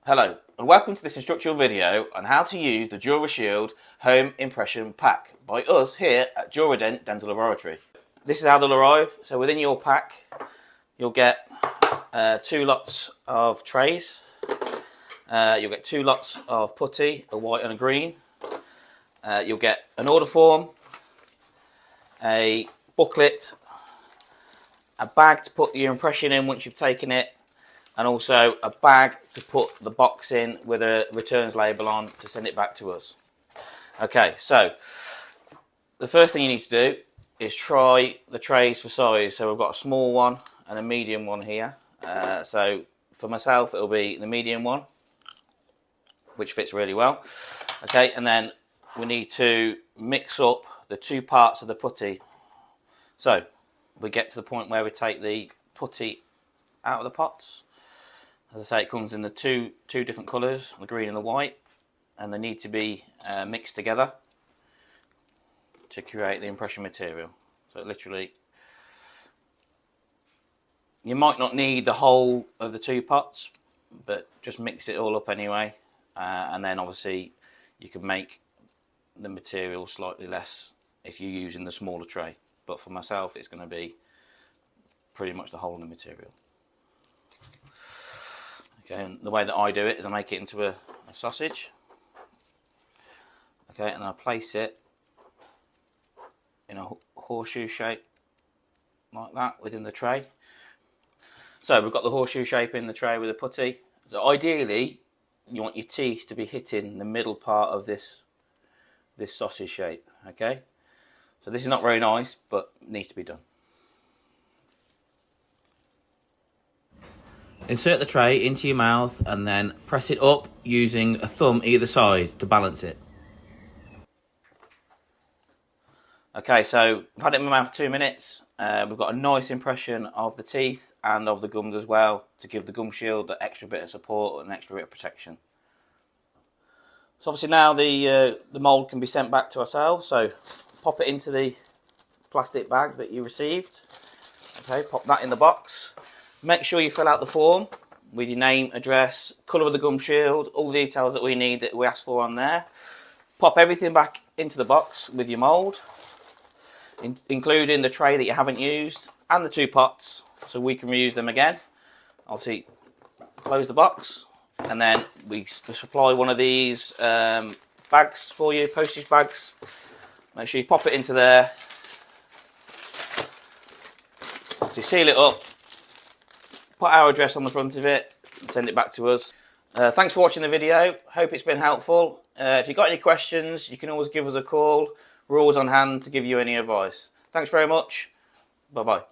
Hello and welcome to this instructional video on how to use the gumshield home impression pack by us here at Duradent Dental Laboratory. This is how they'll arrive. So within your pack you'll get 2 lots of trays, you'll get 2 lots of putty, a white and a green, you'll get an order form, a booklet, a bag to put your impression in once you've taken it, and also a bag to put the box in with a returns label on to send it back to us. Okay, so the first thing you need to do is try the trays for size. So we've got a small one and a medium one here. So for myself it'll be the medium one, which fits really well. Okay, and then we need to mix up the 2 parts of the putty. So we get to the point where we take the putty out of the pots. As I say, it comes in the two different colours, the green and the white, and they need to be mixed together to create the impression material. So literally, you might not need the whole of the 2 pots, but just mix it all up anyway, and then obviously you can make the material slightly less if you're using the smaller tray. But for myself, it's going to be pretty much the whole of the material. Okay, and the way that I do it is I make it into a sausage. Okay, and I place it in a horseshoe shape like that within the tray. So we've got the horseshoe shape in the tray with the putty. So ideally, you want your teeth to be hitting the middle part of this sausage shape. Okay, so this is not very nice, but it needs to be done. Insert the tray into your mouth and then press it up using a thumb either side to balance it. Okay, so I've had it in my mouth for 2 minutes. We've got a nice impression of the teeth and of the gums as well to give the gum shield that extra bit of support and extra bit of protection. So obviously now the mould can be sent back to ourselves. So pop it into the plastic bag that you received. Okay, pop that in the box. Make sure you fill out the form with your name, address, colour of the gum shield, all the details that we need that we asked for on there. Pop everything back into the box with your mould, including the tray that you haven't used and the 2 pots, so we can reuse them again. Obviously, close the box, and then we supply one of these bags for you, postage bags. Make sure you pop it into there. Obviously, seal it up. Put our address on the front of it and send it back to us. Thanks for watching the video. Hope it's been helpful. If you've got any questions, you can always give us a call. We're always on hand to give you any advice. Thanks very much. Bye-bye.